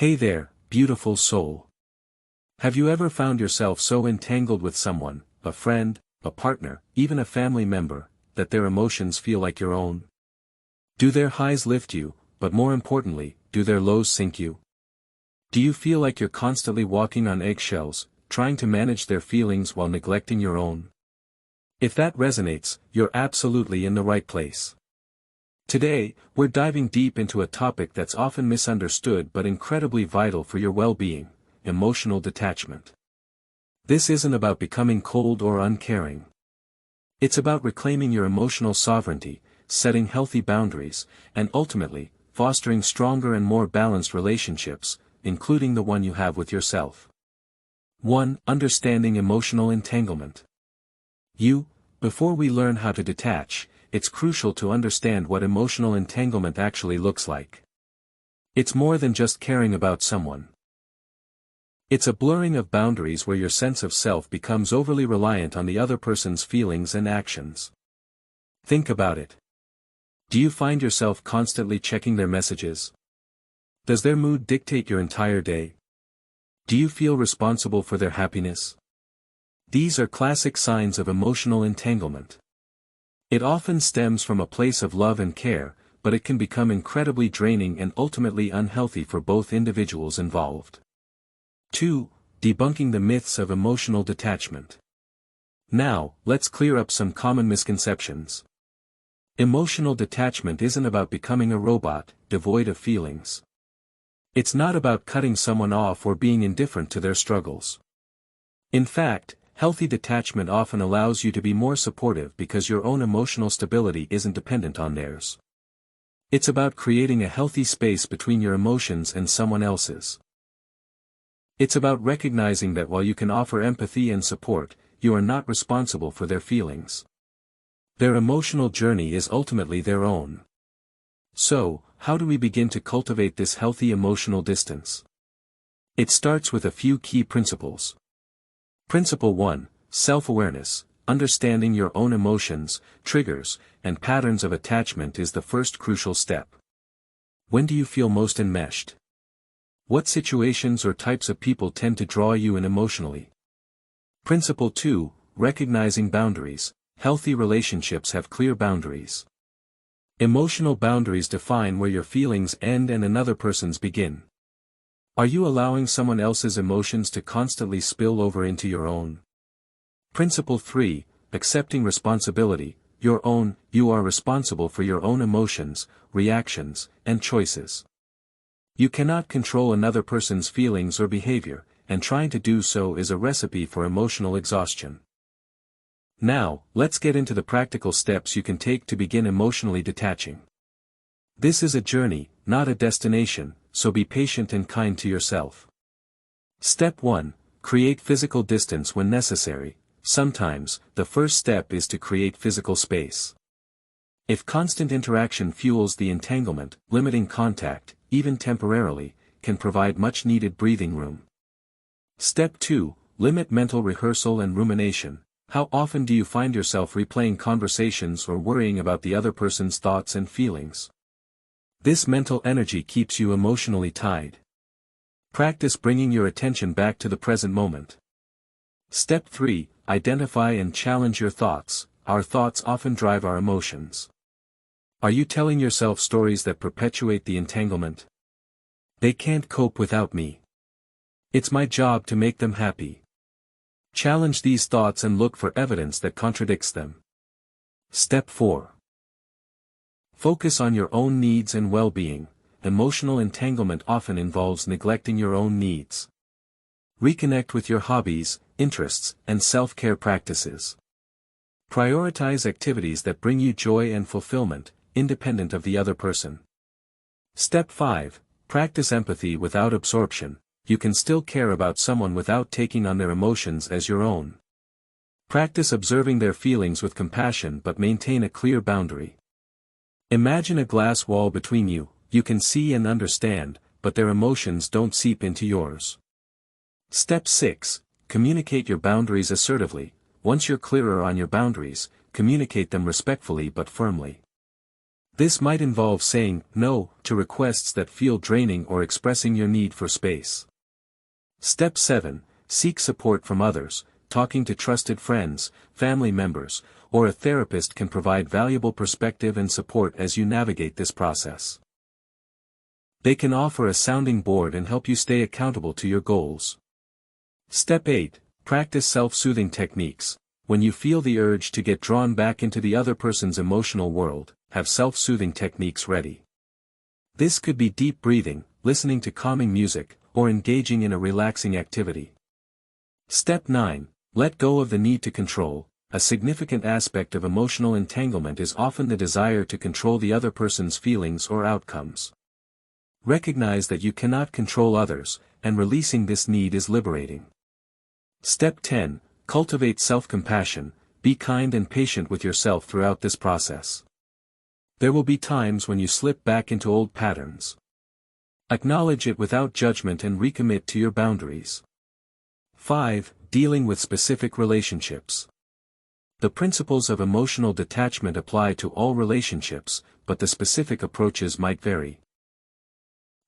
Hey there, beautiful soul. Have you ever found yourself so entangled with someone, a friend, a partner, even a family member, that their emotions feel like your own? Do their highs lift you, but more importantly, do their lows sink you? Do you feel like you're constantly walking on eggshells, trying to manage their feelings while neglecting your own? If that resonates, you're absolutely in the right place. Today, we're diving deep into a topic that's often misunderstood but incredibly vital for your well-being: emotional detachment. This isn't about becoming cold or uncaring. It's about reclaiming your emotional sovereignty, setting healthy boundaries, and ultimately, fostering stronger and more balanced relationships, including the one you have with yourself. 1. Understanding emotional entanglement. Before we learn how to detach, it's crucial to understand what emotional entanglement actually looks like. It's more than just caring about someone. It's a blurring of boundaries where your sense of self becomes overly reliant on the other person's feelings and actions. Think about it. Do you find yourself constantly checking their messages? Does their mood dictate your entire day? Do you feel responsible for their happiness? These are classic signs of emotional entanglement. It often stems from a place of love and care, but it can become incredibly draining and ultimately unhealthy for both individuals involved. 2. Debunking the myths of emotional detachment. Now, let's clear up some common misconceptions. Emotional detachment isn't about becoming a robot, devoid of feelings. It's not about cutting someone off or being indifferent to their struggles. In fact, healthy detachment often allows you to be more supportive because your own emotional stability isn't dependent on theirs. It's about creating a healthy space between your emotions and someone else's. It's about recognizing that while you can offer empathy and support, you are not responsible for their feelings. Their emotional journey is ultimately their own. So, how do we begin to cultivate this healthy emotional distance? It starts with a few key principles. Principle 1, self-awareness. Understanding your own emotions, triggers, and patterns of attachment is the first crucial step. When do you feel most enmeshed? What situations or types of people tend to draw you in emotionally? Principle 2, recognizing boundaries. Healthy relationships have clear boundaries. Emotional boundaries define where your feelings end and another person's begin. Are you allowing someone else's emotions to constantly spill over into your own? Principle 3, accepting responsibility. You are responsible for your own emotions, reactions, and choices. You cannot control another person's feelings or behavior, and trying to do so is a recipe for emotional exhaustion. Now, let's get into the practical steps you can take to begin emotionally detaching. This is a journey, not a destination, so be patient and kind to yourself. Step 1, create physical distance when necessary. Sometimes, the first step is to create physical space. If constant interaction fuels the entanglement, limiting contact, even temporarily, can provide much-needed breathing room. Step 2, limit mental rehearsal and rumination. How often do you find yourself replaying conversations or worrying about the other person's thoughts and feelings? This mental energy keeps you emotionally tied. Practice bringing your attention back to the present moment. Step 3, identify and challenge your thoughts. Our thoughts often drive our emotions. Are you telling yourself stories that perpetuate the entanglement? They can't cope without me. It's my job to make them happy. Challenge these thoughts and look for evidence that contradicts them. Step 4. Focus on your own needs and well-being. Emotional entanglement often involves neglecting your own needs. Reconnect with your hobbies, interests, and self-care practices. Prioritize activities that bring you joy and fulfillment, independent of the other person. Step 5. Practice empathy without absorption. You can still care about someone without taking on their emotions as your own. Practice observing their feelings with compassion but maintain a clear boundary. Imagine a glass wall between you. You can see and understand, but their emotions don't seep into yours. Step 6. Communicate your boundaries assertively. Once you're clearer on your boundaries, communicate them respectfully but firmly. This might involve saying no to requests that feel draining or expressing your need for space. Step 7. Seek support from others. Talking to trusted friends, family members, or a therapist can provide valuable perspective and support as you navigate this process. They can offer a sounding board and help you stay accountable to your goals. Step 8. Practice self-soothing techniques. When you feel the urge to get drawn back into the other person's emotional world, have self-soothing techniques ready. This could be deep breathing, listening to calming music, or engaging in a relaxing activity. Step 9. Let go of the need to control. A significant aspect of emotional entanglement is often the desire to control the other person's feelings or outcomes. Recognize that you cannot control others, and releasing this need is liberating. Step 10. Cultivate self-compassion. Be kind and patient with yourself throughout this process. There will be times when you slip back into old patterns. Acknowledge it without judgment and recommit to your boundaries. 5. Dealing with specific relationships. The principles of emotional detachment apply to all relationships, but the specific approaches might vary.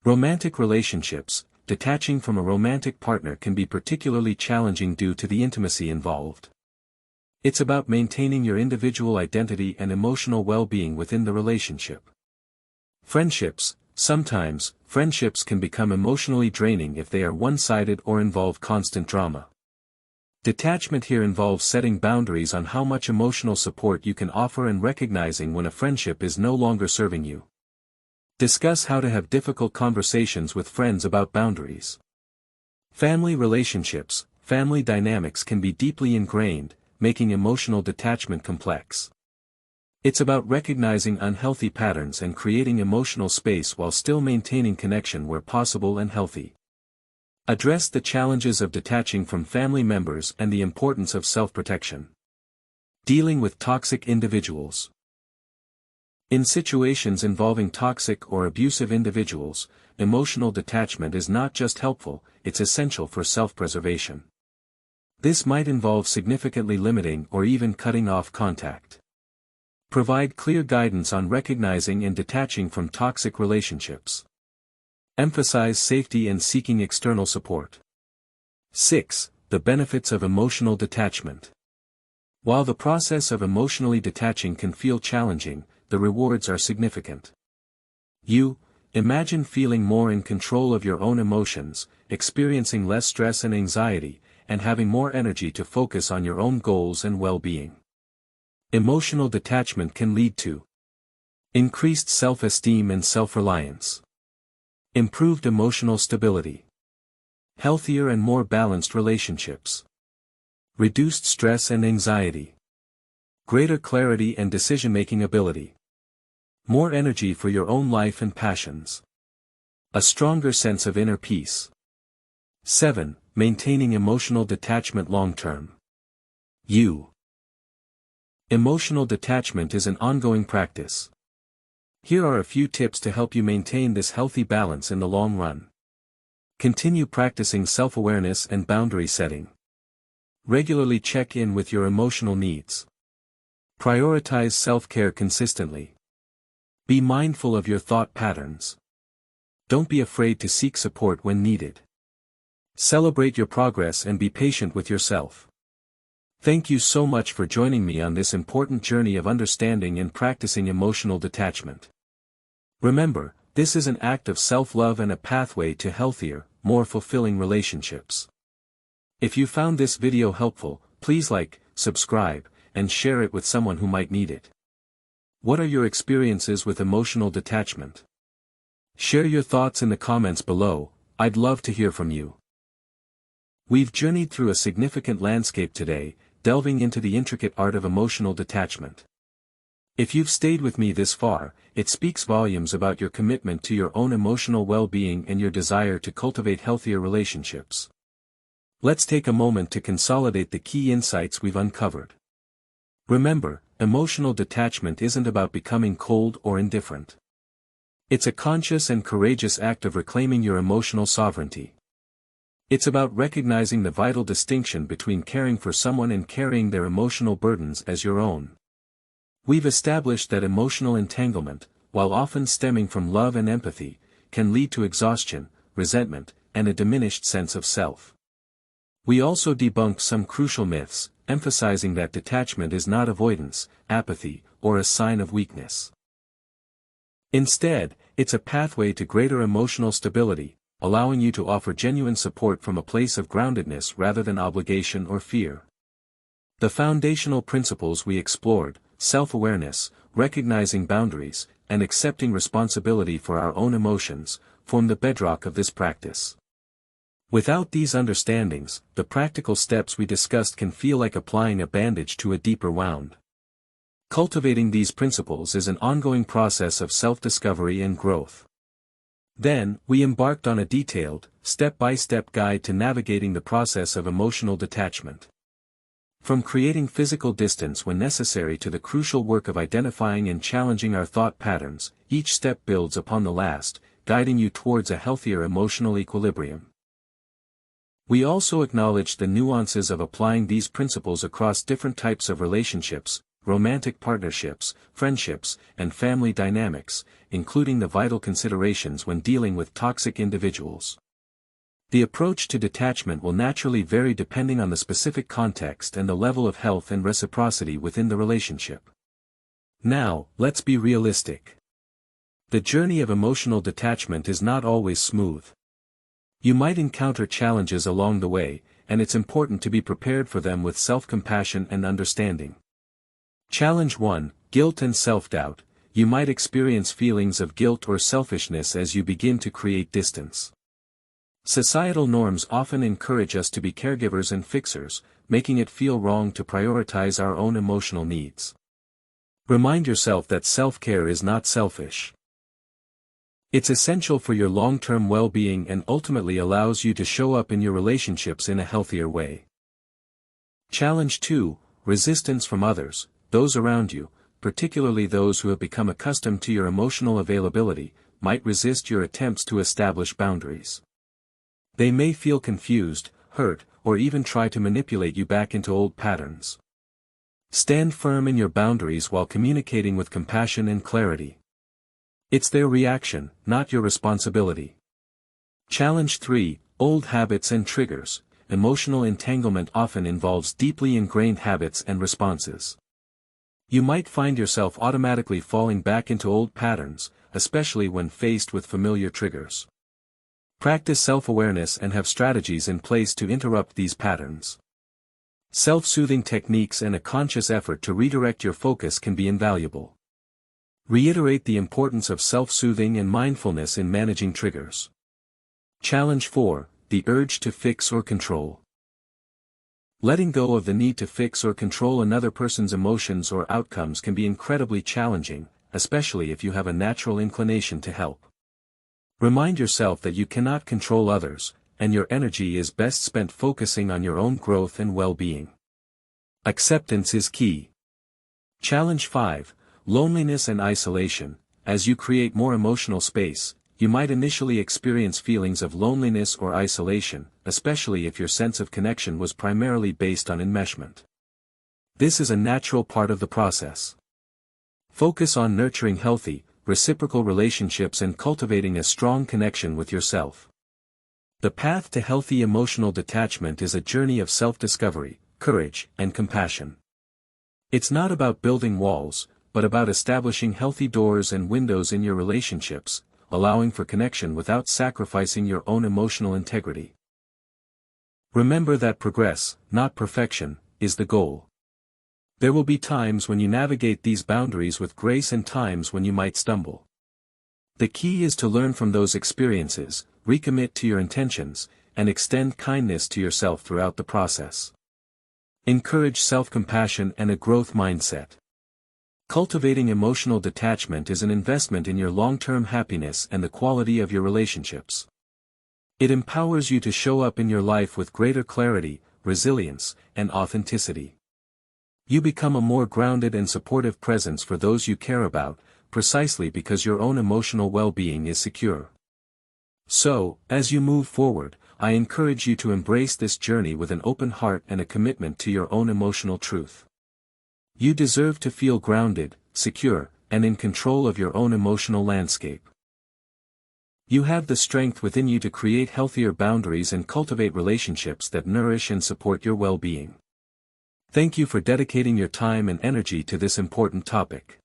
Romantic relationships. Detaching from a romantic partner can be particularly challenging due to the intimacy involved. It's about maintaining your individual identity and emotional well-being within the relationship. Friendships. Sometimes, friendships can become emotionally draining if they are one-sided or involve constant drama. Detachment here involves setting boundaries on how much emotional support you can offer and recognizing when a friendship is no longer serving you. Discuss how to have difficult conversations with friends about boundaries. Family relationships. Family dynamics can be deeply ingrained, making emotional detachment complex. It's about recognizing unhealthy patterns and creating emotional space while still maintaining connection where possible and healthy. Address the challenges of detaching from family members and the importance of self-protection. Dealing with toxic individuals. In situations involving toxic or abusive individuals, emotional detachment is not just helpful, it's essential for self-preservation. This might involve significantly limiting or even cutting off contact. Provide clear guidance on recognizing and detaching from toxic relationships. Emphasize safety and seeking external support. 6. The benefits of emotional detachment. While the process of emotionally detaching can feel challenging, the rewards are significant. Imagine feeling more in control of your own emotions, experiencing less stress and anxiety, and having more energy to focus on your own goals and well-being. Emotional detachment can lead to increased self-esteem and self-reliance, improved emotional stability, healthier and more balanced relationships, reduced stress and anxiety, greater clarity and decision-making ability, more energy for your own life and passions, a stronger sense of inner peace. 7. Maintaining emotional detachment long-term. Emotional detachment is an ongoing practice. Here are a few tips to help you maintain this healthy balance in the long run. Continue practicing self-awareness and boundary setting. Regularly check in with your emotional needs. Prioritize self-care consistently. Be mindful of your thought patterns. Don't be afraid to seek support when needed. Celebrate your progress and be patient with yourself. Thank you so much for joining me on this important journey of understanding and practicing emotional detachment. Remember, this is an act of self-love and a pathway to healthier, more fulfilling relationships. If you found this video helpful, please like, subscribe, and share it with someone who might need it. What are your experiences with emotional detachment? Share your thoughts in the comments below, I'd love to hear from you. We've journeyed through a significant landscape today, delving into the intricate art of emotional detachment. If you've stayed with me this far, it speaks volumes about your commitment to your own emotional well-being and your desire to cultivate healthier relationships. Let's take a moment to consolidate the key insights we've uncovered. Remember, emotional detachment isn't about becoming cold or indifferent. It's a conscious and courageous act of reclaiming your emotional sovereignty. It's about recognizing the vital distinction between caring for someone and carrying their emotional burdens as your own. We've established that emotional entanglement, while often stemming from love and empathy, can lead to exhaustion, resentment, and a diminished sense of self. We also debunk some crucial myths, emphasizing that detachment is not avoidance, apathy, or a sign of weakness. Instead, it's a pathway to greater emotional stability, allowing you to offer genuine support from a place of groundedness rather than obligation or fear. The foundational principles we explored, self-awareness, recognizing boundaries, and accepting responsibility for our own emotions, form the bedrock of this practice. Without these understandings, the practical steps we discussed can feel like applying a bandage to a deeper wound. Cultivating these principles is an ongoing process of self-discovery and growth. Then, we embarked on a detailed, step-by-step guide to navigating the process of emotional detachment. From creating physical distance when necessary to the crucial work of identifying and challenging our thought patterns, each step builds upon the last, guiding you towards a healthier emotional equilibrium. We also acknowledged the nuances of applying these principles across different types of relationships, romantic partnerships, friendships, and family dynamics, including the vital considerations when dealing with toxic individuals. The approach to detachment will naturally vary depending on the specific context and the level of health and reciprocity within the relationship. Now, let's be realistic. The journey of emotional detachment is not always smooth. You might encounter challenges along the way, and it's important to be prepared for them with self-compassion and understanding. Challenge 1: Guilt and self-doubt. You might experience feelings of guilt or selfishness as you begin to create distance. Societal norms often encourage us to be caregivers and fixers, making it feel wrong to prioritize our own emotional needs. Remind yourself that self-care is not selfish. It's essential for your long-term well-being and ultimately allows you to show up in your relationships in a healthier way. Challenge 2: Resistance from others, those around you, particularly those who have become accustomed to your emotional availability, might resist your attempts to establish boundaries. They may feel confused, hurt, or even try to manipulate you back into old patterns. Stand firm in your boundaries while communicating with compassion and clarity. It's their reaction, not your responsibility. Challenge 3: Old habits and triggers. Emotional entanglement often involves deeply ingrained habits and responses. You might find yourself automatically falling back into old patterns, especially when faced with familiar triggers. Practice self-awareness and have strategies in place to interrupt these patterns. Self-soothing techniques and a conscious effort to redirect your focus can be invaluable. Reiterate the importance of self-soothing and mindfulness in managing triggers. Challenge 4: The urge to fix or control. Letting go of the need to fix or control another person's emotions or outcomes can be incredibly challenging, especially if you have a natural inclination to help. Remind yourself that you cannot control others, and your energy is best spent focusing on your own growth and well-being. Acceptance is key. Challenge 5: Loneliness and isolation. As you create more emotional space, you might initially experience feelings of loneliness or isolation, especially if your sense of connection was primarily based on enmeshment. This is a natural part of the process. Focus on nurturing healthy, reciprocal relationships and cultivating a strong connection with yourself. The path to healthy emotional detachment is a journey of self-discovery, courage, and compassion. It's not about building walls, but about establishing healthy doors and windows in your relationships, allowing for connection without sacrificing your own emotional integrity. Remember that progress, not perfection, is the goal. There will be times when you navigate these boundaries with grace and times when you might stumble. The key is to learn from those experiences, recommit to your intentions, and extend kindness to yourself throughout the process. Encourage self-compassion and a growth mindset. Cultivating emotional detachment is an investment in your long-term happiness and the quality of your relationships. It empowers you to show up in your life with greater clarity, resilience, and authenticity. You become a more grounded and supportive presence for those you care about, precisely because your own emotional well-being is secure. So, as you move forward, I encourage you to embrace this journey with an open heart and a commitment to your own emotional truth. You deserve to feel grounded, secure, and in control of your own emotional landscape. You have the strength within you to create healthier boundaries and cultivate relationships that nourish and support your well-being. Thank you for dedicating your time and energy to this important topic.